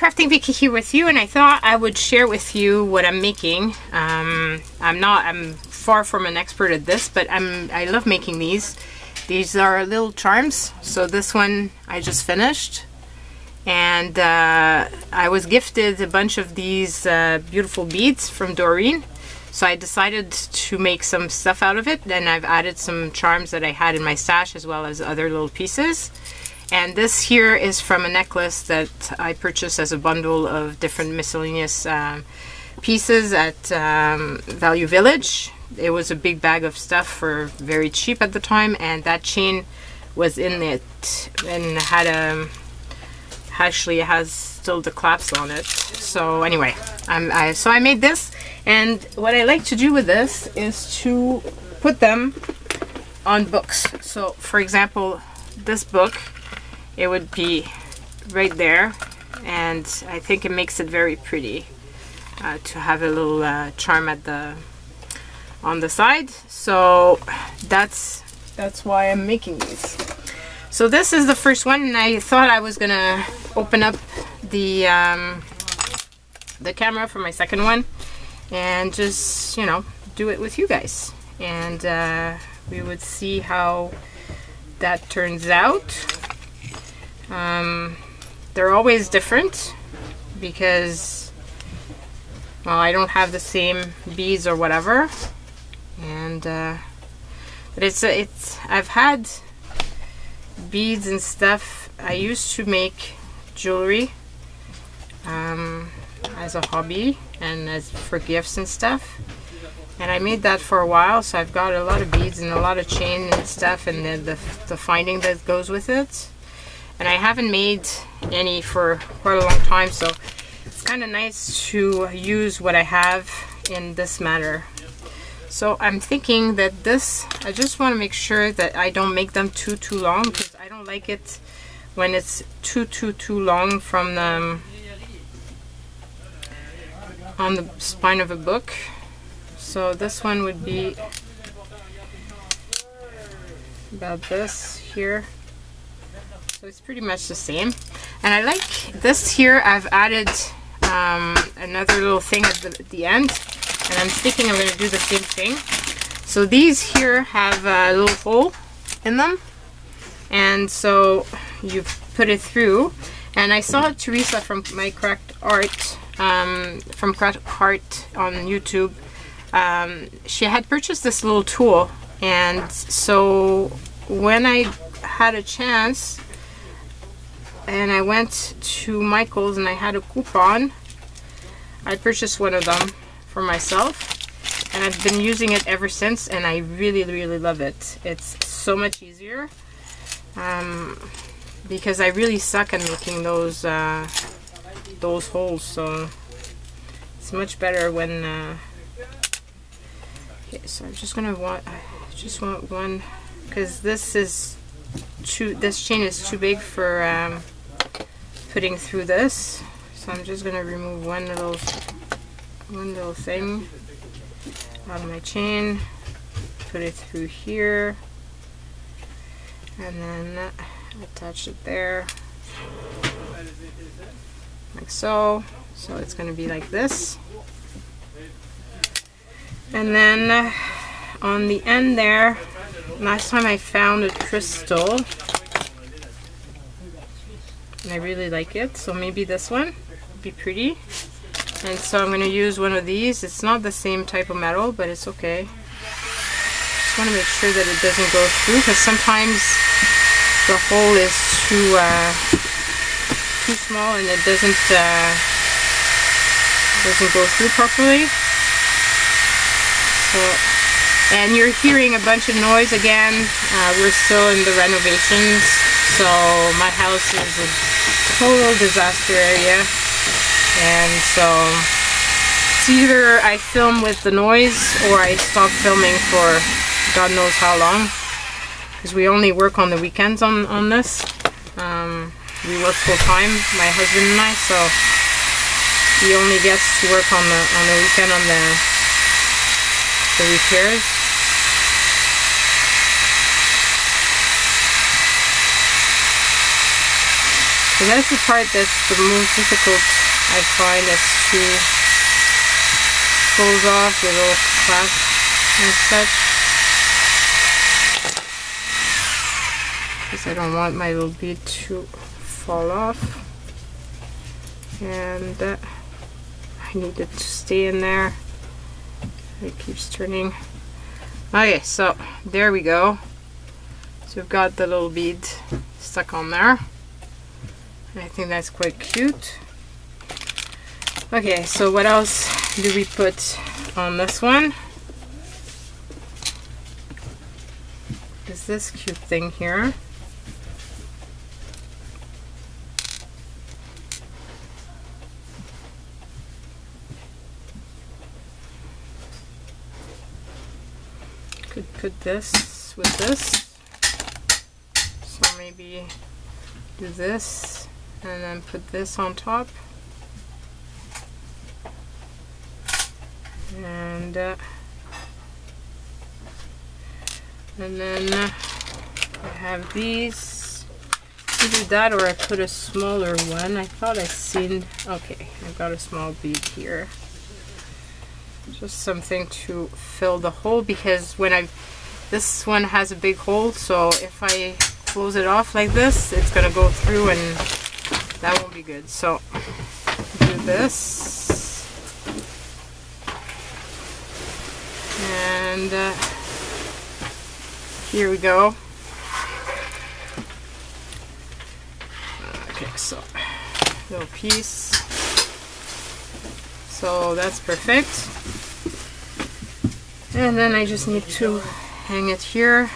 Crafting Vicky here with you, and I thought I would share with you what I'm making. I'm far from an expert at this, but I love making these. These are little charms. So this one I just finished, and I was gifted a bunch of these beautiful beads from Doreen. So I decided to make some stuff out of it, and I've added some charms that I had in my stash as well as other little pieces. And this here is from a necklace that I purchased as a bundle of different miscellaneous pieces at Value Village. It was a big bag of stuff for very cheap at the time, and that chain was in it and had actually it has still the clasps on it. So anyway, so I made this, and what I like to do with this is to put them on books. So for example, this book, it would be right there, and I think it makes it very pretty to have a little charm at on the side. So that's why I'm making these. So this is the first one, and I thought I was gonna open up the camera for my second one and just, you know, do it with you guys, and we would see how that turns out. They're always different because, well, I don't have the same beads or whatever, and but I've had beads and stuff. I used to make jewelry as a hobby and as for gifts and stuff, and I made that for a while, so I've got a lot of beads and a lot of chain and stuff, and then the finding that goes with it. And I haven't made any for quite a long time, so it's kind of nice to use what I have in this matter. So I'm thinking that this, I just want to make sure that I don't make them too long, because I don't like it when it's too long from the on the spine of a book. So this one would be about this here. So it's pretty much the same, and I like this here. I've added another little thing at the end, and I'm thinking I'm going to do the same thing. So these here have a little hole in them, and so you put it through. And I saw Teresa from my Cracked Art, on YouTube. She had purchased this little tool, and so when I had a chance and I went to Michael's and I had a coupon, I purchased one of them for myself, and I've been using it ever since, and I really love it. It's so much easier because I really suck at making those holes, so it's much better when okay, so I'm just gonna want one, because this chain is too big for putting through this, so I'm just gonna remove one little thing out of my chain, put it through here, and then attach it there like so. So it's gonna be like this, and then on the end there, last time I found a crystal and I really like it, so maybe this one would be pretty. And so I'm going to use one of these. It's not the same type of metal, but it's okay. Just want to make sure that it doesn't go through, because sometimes the hole is too small and it doesn't go through properly. So, and you're hearing a bunch of noise again. We're still in the renovations, so my house is a total disaster area, and so it's either I film with the noise or I stop filming for God knows how long, because we only work on the weekends on this. We work full time, my husband and I, so he only gets to work on the weekend on the repairs. So that's the part that's the most difficult, I find, is to close off the little clasp and such. Because I don't want my little bead to fall off. And I need it to stay in there. It keeps turning. Okay, so there we go. So we've got the little bead stuck on there. And I think that's quite cute. Okay, so what else do we put on this one? Is this cute thing here. Could put this with this. So maybe do this and then put this on top. And then I have these. Either that or I put a smaller one. I thought I seen. Okay, I've got a small bead here. Just something to fill the hole, because when this one has a big hole, so if I close it off like this, it's gonna go through and that won't be good. So do this, and here we go. Okay, so little piece. So that's perfect. And then I just need to hang it here.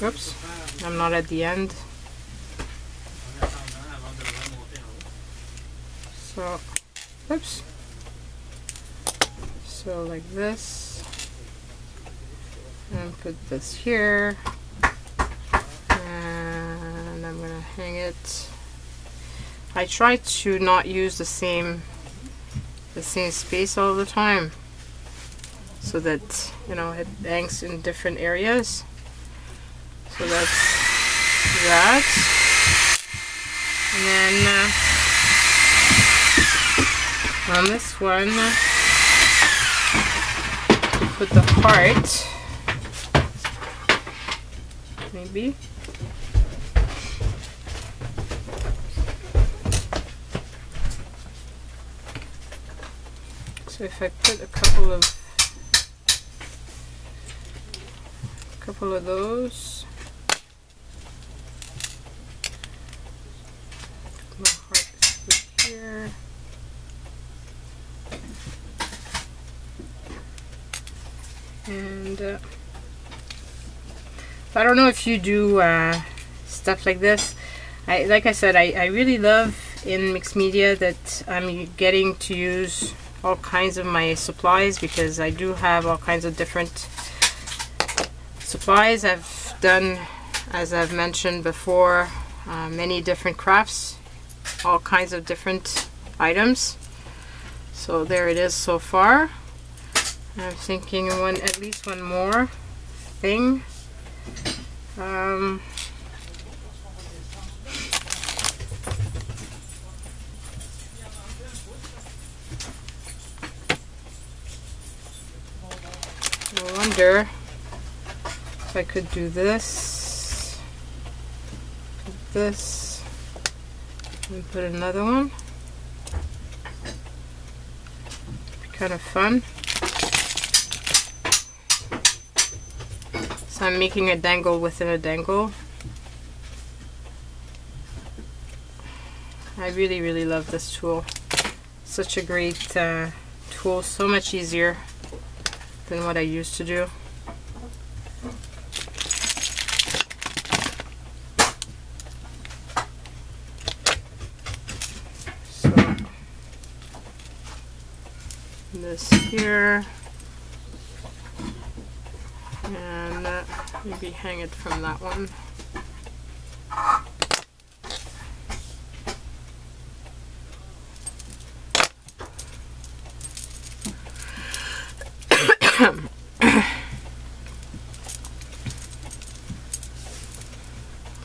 Oops, I'm not at the end. So, oops. So like this. And put this here. And I'm gonna hang it. I try to not use the same space all the time, so that, you know, it hangs in different areas. So that's that. And then on this one, put the heart, maybe. So if I put a couple of those, my heart is here. And I don't know if you do stuff like this. Like I said, I really love in mixed media that I'm getting to use all kinds of my supplies, because I do have all kinds of different supplies. I've done, as I've mentioned before, many different crafts, all kinds of different items. So there it is so far. I'm thinking at least one more thing. I wonder if I could do this, and put another one. Be kind of fun. So I'm making a dangle within a dangle. I really, really love this tool. Such a great tool, so much easier than what I used to do. So this here, and maybe hang it from that one.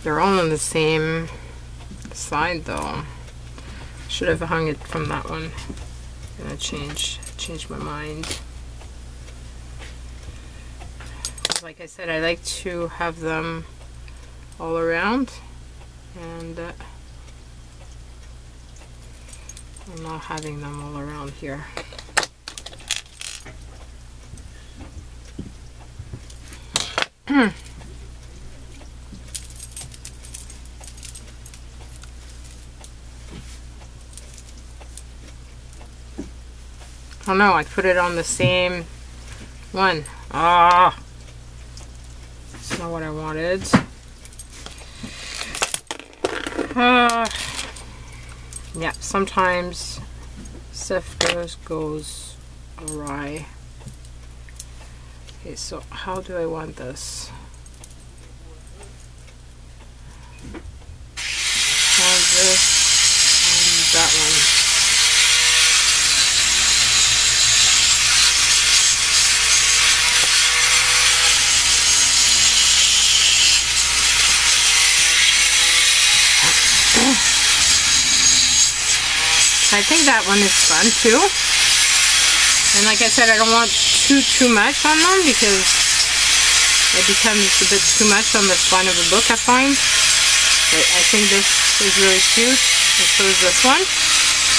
They're all on the same side though. Should have hung it from that one. I'm gonna change my mind. Like I said, I like to have them all around, and I'm not having them all around here. Oh no, I put it on the same one. Ah, that's not what I wanted. Yeah, sometimes stuff goes awry. Okay, so how do I want this? I want this and that one. I think that one is fun too. And like I said, I don't want too much on them because it becomes a bit too much on the spine of a book, I find. But I think this is really cute, and so is this one.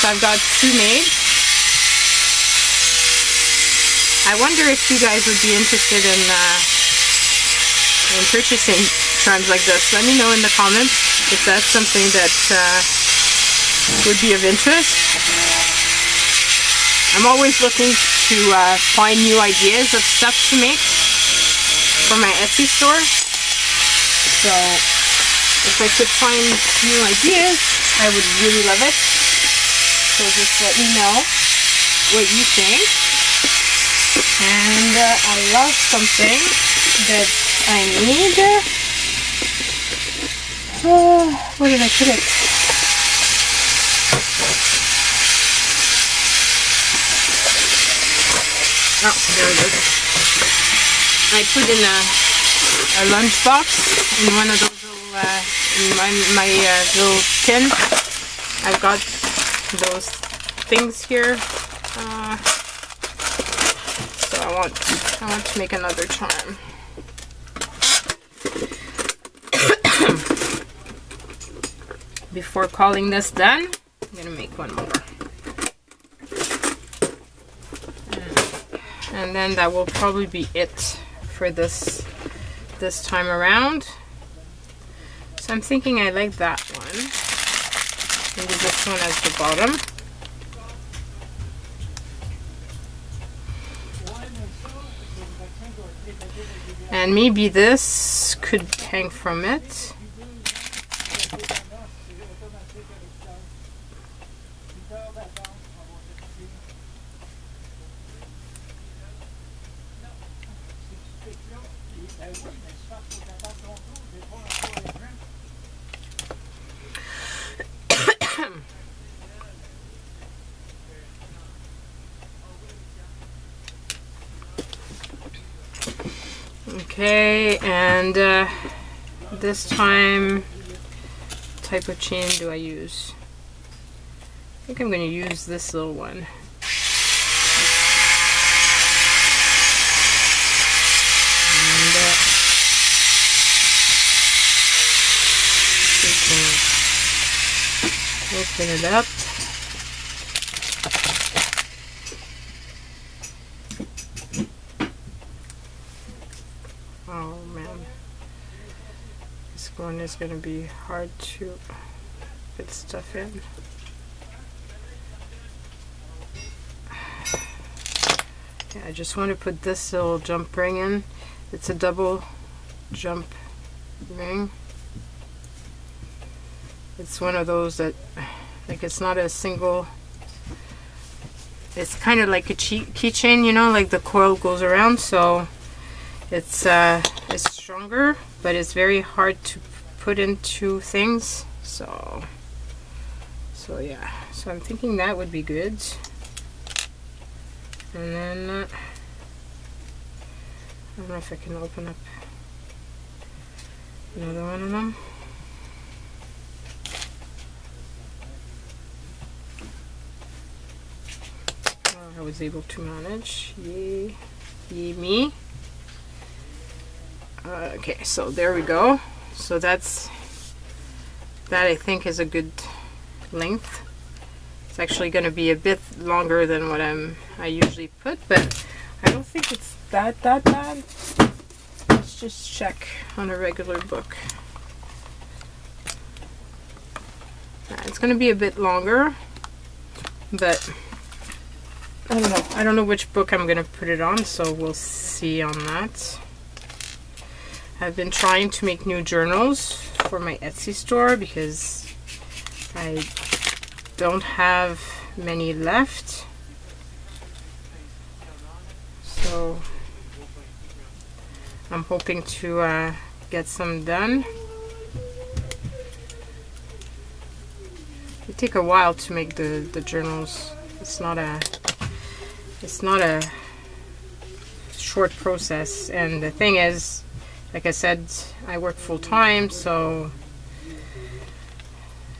So I've got two made. I wonder if you guys would be interested in purchasing charms like this. Let me know in the comments if that's something that would be of interest. I'm always looking to find new ideas of stuff to make for my Etsy store. So if I could find new ideas, I would really love it. So just let me know what you think. And I lost something that I need. Where did I put it? Oh, there it is. I put in a lunchbox in one of those little, in my little tin. I've got those things here. So I want to make another charm. Before calling this done, I'm gonna make one more. And then that will probably be it for this time around. So I'm thinking I like that one. Maybe this one as the bottom. And maybe this could hang from it. Okay, and this time, what type of chain do I use? I think I'm going to use this little one. And open it up. Oh man, this one is going to be hard to fit stuff in. Yeah, I just want to put this little jump ring in. It's a double jump ring. It's one of those that, like, it's not a single, it's kind of like a keychain, you know, like the coil goes around, so it's stronger, but it's very hard to put into things. So yeah, so I'm thinking that would be good. And then I don't know if I can open up another one of them. was able to manage. Yay me. Okay, so there we go. So that I think is a good length. It's actually going to be a bit longer than what I usually put, but I don't think it's that bad. Let's just check on a regular book. It's going to be a bit longer, but I don't know. I don't know which book I'm going to put it on, so we'll see on that. I've been trying to make new journals for my Etsy store because I don't have many left. So I'm hoping to get some done. It take a while to make the journals. It's not a short process, and the thing is, like I said, I work full-time, so,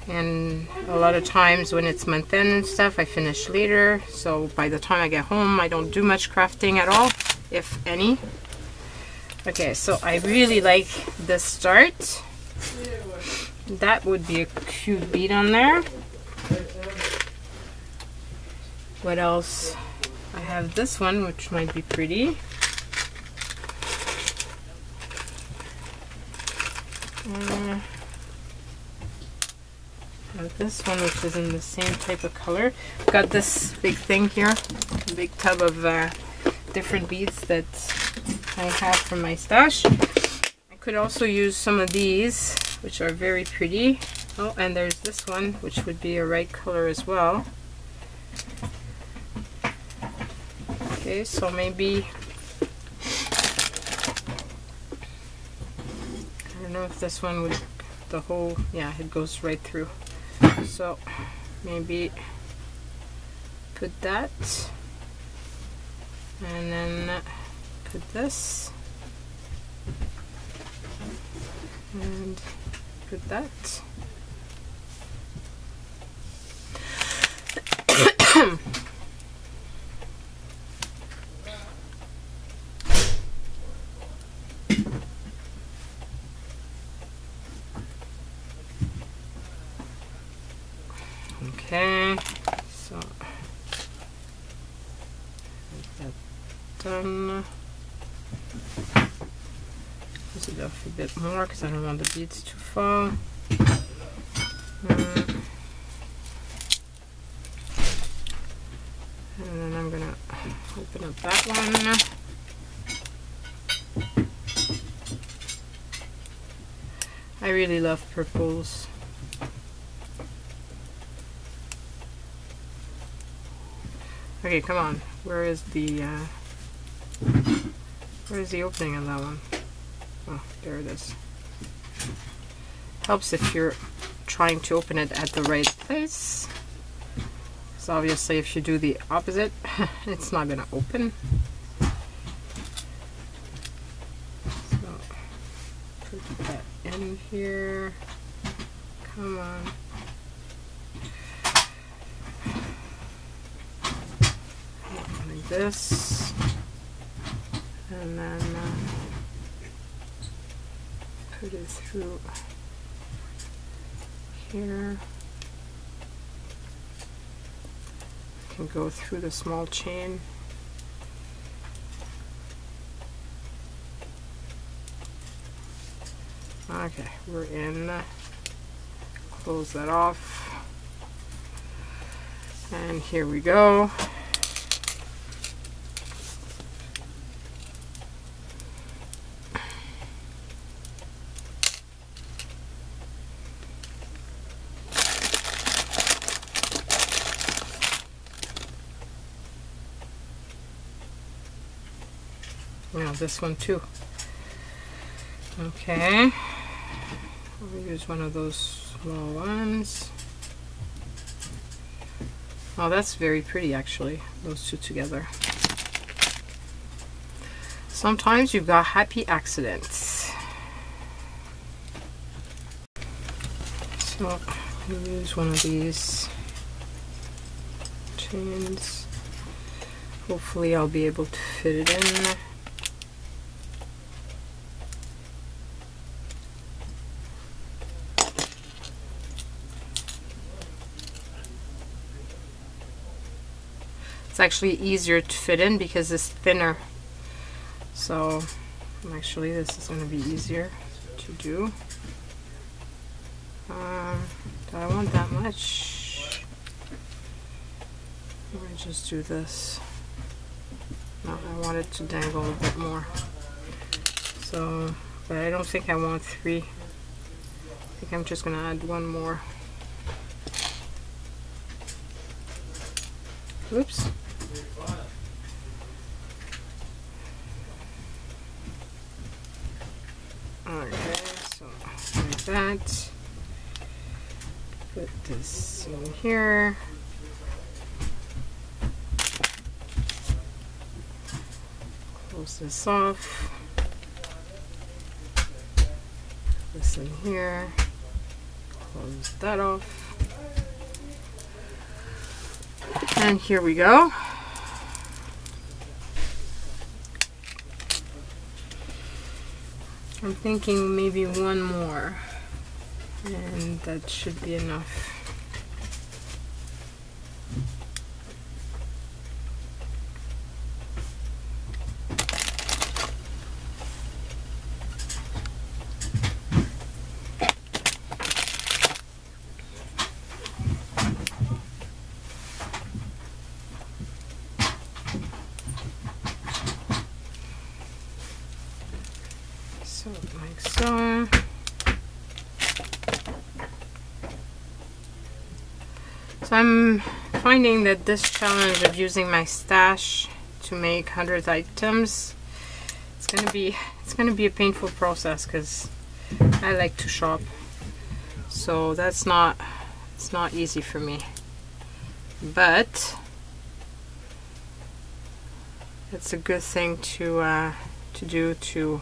and a lot of times when it's month-end and stuff, I finish later, so by the time I get home, I don't do much crafting at all, if any. Okay, so I really like the start. That would be a cute bead on there. What else? I have this one, which might be pretty. I have this one, which is in the same type of color. Got this big thing here, a big tub of different beads that I have from my stash. I could also use some of these, which are very pretty. Oh, and there's this one, which would be a right color as well. Okay, so maybe, I don't know if this one would, the whole, yeah, it goes right through. So maybe put that, and then put this, and put that. Okay, so get that done. Close it off a bit more because I don't want the beads to fall. And then I'm gonna open up that one. I really love purples. Okay, come on. Where is the opening on that one? Oh, there it is. Helps if you're trying to open it at the right place. So obviously if you do the opposite, it's not gonna open. So put that in here. Come on. Like this. And then put it through here. Can go through the small chain. Okay, we're in. Close that off. And here we go. Now this one too. Okay, I'll use one of those small ones. Oh, that's very pretty actually, those two together. Sometimes you've got happy accidents. So I'll use one of these chains. Hopefully I'll be able to fit it in. It's actually easier to fit in because it's thinner. So actually this is going to be easier to do. Do I want that much? Let me just do this. No, I want it to dangle a bit more. So, but I don't think I want 3. I think I'm just going to add 1 more. Oops. Okay, so like that. Put this in here. Close this off. This in here. Close that off. And here we go. I'm thinking maybe 1 more, and that should be enough. So like so. So I'm finding that this challenge of using my stash to make 100 items, it's gonna be a painful process because I like to shop. So it's not easy for me. But it's a good thing to do, to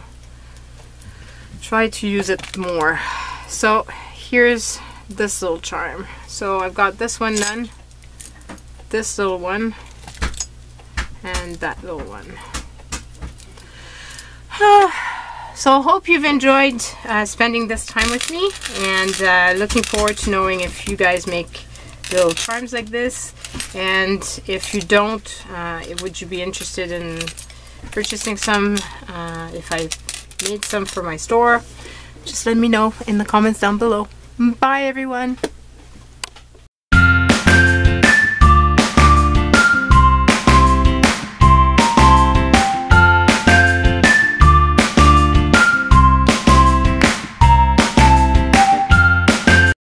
try to use it more. So here's this little charm. So I've got this one done, this little one, and that little one. So hope you've enjoyed spending this time with me, and looking forward to knowing if you guys make little charms like this, and if you don't, would you be interested in purchasing some? If I made some for my store, just let me know in the comments down below. Bye everyone.